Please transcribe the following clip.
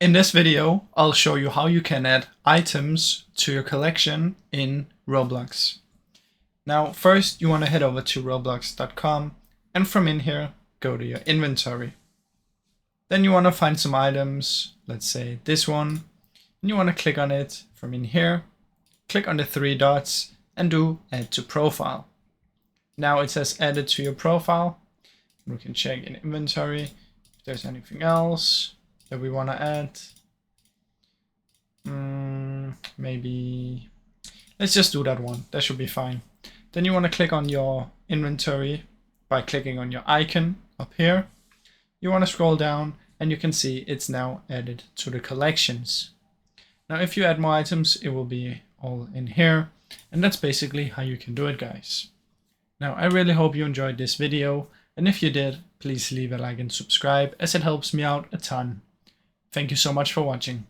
In this video, I'll show you how you can add items to your collection in Roblox. Now, first you want to head over to roblox.com and from in here, go to your inventory. Then you want to find some items, let's say this one, and you want to click on it from in here, click on the three dots and do add to profile. Now it says added to your profile. We can check in inventory if there's anything else that we want to add. Maybe let's just do that one. That should be fine. Then you want to click on your inventory by clicking on your icon up here. You want to scroll down and you can see it's now added to the collections. Now if you add more items, it will be all in here, and that's basically how you can do it, guys. Now I really hope you enjoyed this video, and if you did, please leave a like and subscribe as it helps me out a ton. Thank you so much for watching.